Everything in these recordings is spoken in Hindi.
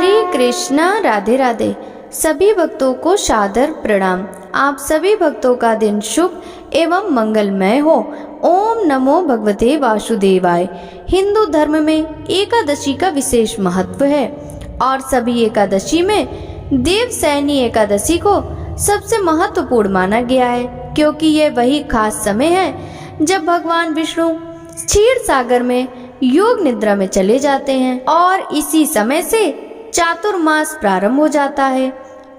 हरे कृष्णा, राधे राधे। सभी भक्तों को सादर प्रणाम। आप सभी भक्तों का दिन शुभ एवं मंगलमय हो। ओम नमो भगवते वासुदेवाय। हिंदू धर्म में एकादशी का विशेष महत्व है और सभी एकादशी में देवशयनी एकादशी को सबसे महत्वपूर्ण माना गया है, क्योंकि यह वही खास समय है जब भगवान विष्णु क्षीर सागर में योग निद्रा में चले जाते हैं और इसी समय से चातुर्मास प्रारंभ हो जाता है।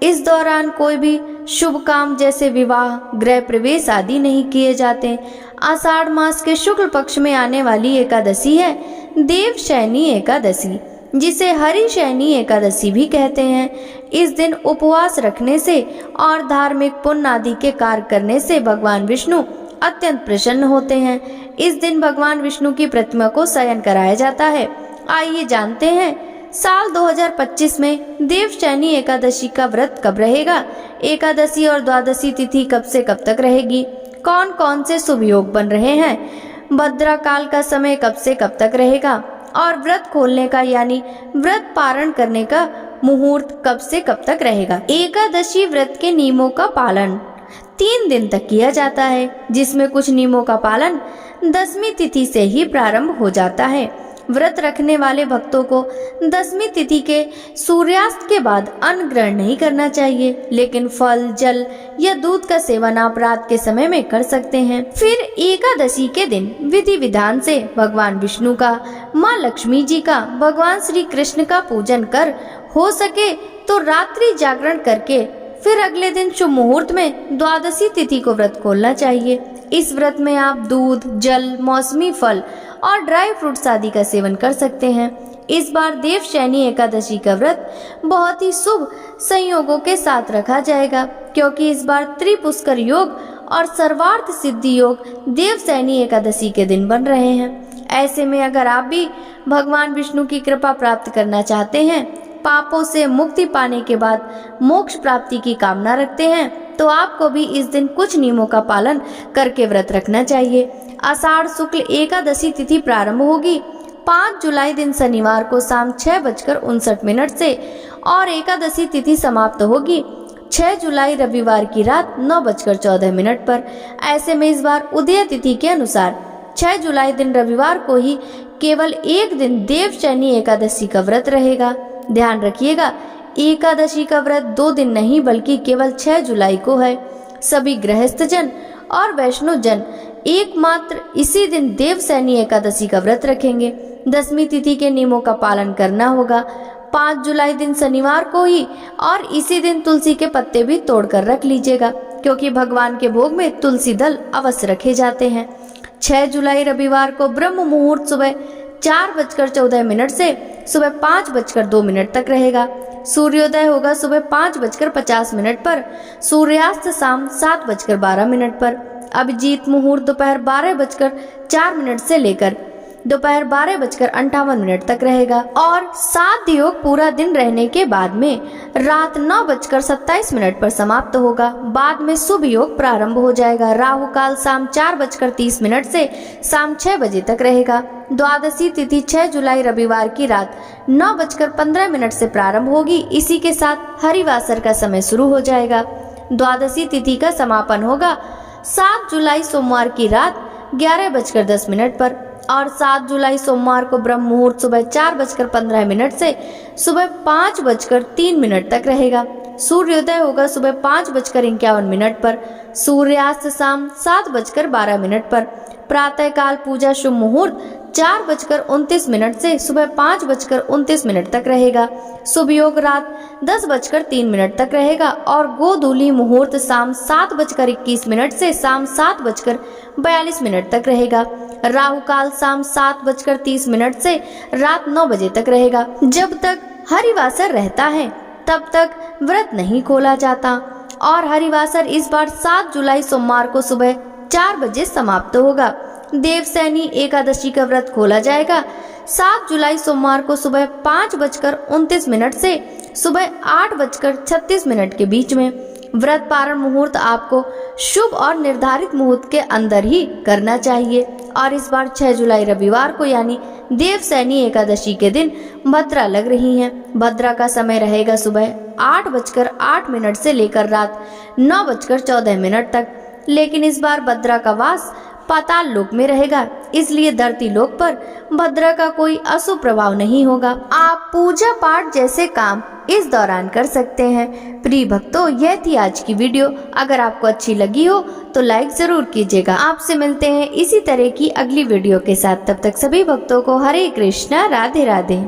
इस दौरान कोई भी शुभ काम जैसे विवाह, गृह प्रवेश आदि नहीं किए जाते। आषाढ़ मास के शुक्ल पक्ष में आने वाली एकादशी है देवशयनी एकादशी, जिसे हरिशयनी एकादशी भी कहते हैं। इस दिन उपवास रखने से और धार्मिक पुण्य आदि के कार्य करने से भगवान विष्णु अत्यंत प्रसन्न होते हैं। इस दिन भगवान विष्णु की प्रतिमा को शयन कराया जाता है। आइए जानते हैं साल 2025 में देवशयनी एकादशी का व्रत कब रहेगा, एकादशी और द्वादशी तिथि कब से कब तक रहेगी, कौन कौन से शुभ योग बन रहे हैं, भद्रा काल का समय कब से कब तक रहेगा और व्रत खोलने का यानी व्रत पारण करने का मुहूर्त कब से कब तक रहेगा। एकादशी व्रत के नियमों का पालन 3 दिन तक किया जाता है, जिसमें कुछ नियमों का पालन 10वीं तिथि से ही प्रारंभ हो जाता है। व्रत रखने वाले भक्तों को 10वीं तिथि के सूर्यास्त के बाद अन्न ग्रहण नहीं करना चाहिए, लेकिन फल, जल या दूध का सेवन आप रात के समय में कर सकते हैं। फिर एकादशी के दिन विधि विधान से भगवान विष्णु का, माँ लक्ष्मी जी का, भगवान श्री कृष्ण का पूजन कर, हो सके तो रात्रि जागरण करके फिर अगले दिन शुभ मुहूर्त में द्वादशी तिथि को व्रत खोलना चाहिए। इस व्रत में आप दूध, जल, मौसमी फल और ड्राई फ्रूट्स आदि का सेवन कर सकते हैं। इस बार देवशयनी एकादशी का व्रत बहुत ही शुभ संयोगों के साथ रखा जाएगा, क्योंकि इस बार त्रिपुष्कर योग और सर्वार्थ सिद्धि योग देवशयनी एकादशी के दिन बन रहे हैं। ऐसे में अगर आप भी भगवान विष्णु की कृपा प्राप्त करना चाहते हैं, पापों से मुक्ति पाने के बाद मोक्ष प्राप्ति की कामना रखते हैं, तो आपको भी इस दिन कुछ नियमों का पालन करके व्रत रखना चाहिए। आषाढ़ शुक्ल एकादशी तिथि प्रारंभ होगी 5 जुलाई दिन शनिवार को शाम 6:59 से और एकादशी तिथि समाप्त होगी 6 जुलाई रविवार की रात 9:14 पर। ऐसे में इस बार उदय तिथि के अनुसार 6 जुलाई दिन रविवार को ही केवल एक दिन देवशयनी एकादशी का व्रत रहेगा। ध्यान रखिएगा, एकादशी का व्रत 2 दिन नहीं बल्कि केवल 6 जुलाई को है। सभी गृहस्थ जन और वैष्णव जन एकमात्र इसी दिन देवशयनी एकादशी का व्रत रखेंगे। 10वीं तिथि के नियमों का पालन करना होगा। 5 जुलाई दिन शनिवार को ही और इसी दिन तुलसी के पत्ते भी तोड़कर रख लीजिएगा, क्योंकि भगवान के भोग में तुलसी दल अवश्य रखे जाते हैं। 6 जुलाई रविवार को ब्रह्म मुहूर्त सुबह 4:14 से सुबह 5:02 तक रहेगा। सूर्योदय होगा सुबह 5:50 पर, सूर्यास्त शाम 7:12 पर। अभिजीत मुहूर्त दोपहर 12:04 से लेकर दोपहर 12:58 तक रहेगा और सात योग पूरा दिन रहने के बाद में रात 9:27 पर समाप्त होगा। बाद में शुभ योग प्रारंभ हो जाएगा। राहु काल शाम 4:30 से शाम 6 बजे तक रहेगा। द्वादशी तिथि 6 जुलाई रविवार की रात 9:15 से प्रारंभ होगी। इसी के साथ हरिवासर का समय शुरू हो जाएगा। द्वादशी तिथि का समापन होगा 7 जुलाई सोमवार की रात 11:10 पर और 7 जुलाई सोमवार को ब्रह्म मुहूर्त सुबह 4:15 से सुबह 5:03 तक रहेगा। सूर्योदय होगा सुबह 5:51 पर, सूर्यास्त शाम 7:12 पर। प्रातः काल पूजा शुभ मुहूर्त 4:29 से सुबह 5:29 तक रहेगा। शुभ योग रात 10:03 तक रहेगा और गोधूली मुहूर्त शाम 7:21 से शाम 7:42 तक रहेगा। राहु काल शाम 7:30 से रात 9 बजे तक रहेगा। जब तक हरिवासर रहता है तब तक व्रत नहीं खोला जाता और हरिवासर इस बार 7 जुलाई सोमवार को सुबह 4 बजे समाप्त होगा। देवशयनी एकादशी का व्रत खोला जाएगा 7 जुलाई सोमवार को सुबह 5:29 से सुबह 8:36 के बीच में। व्रत पारण मुहूर्त आपको शुभ और निर्धारित मुहूर्त के अंदर ही करना चाहिए और इस बार 6 जुलाई रविवार को यानी देवसैनी एकादशी के दिन भद्रा लग रही हैं। भद्रा का समय रहेगा सुबह 8:08 से लेकर रात 9:14 तक। लेकिन इस बार भद्रा का वास पाताल लोक में रहेगा, इसलिए धरती लोक पर भद्रा का कोई अशुभ प्रभाव नहीं होगा। आप पूजा पाठ जैसे काम इस दौरान कर सकते हैं। प्रिय भक्तों, यह थी आज की वीडियो। अगर आपको अच्छी लगी हो तो लाइक जरूर कीजिएगा। आपसे मिलते हैं इसी तरह की अगली वीडियो के साथ। तब तक सभी भक्तों को हरे कृष्णा, राधे राधे।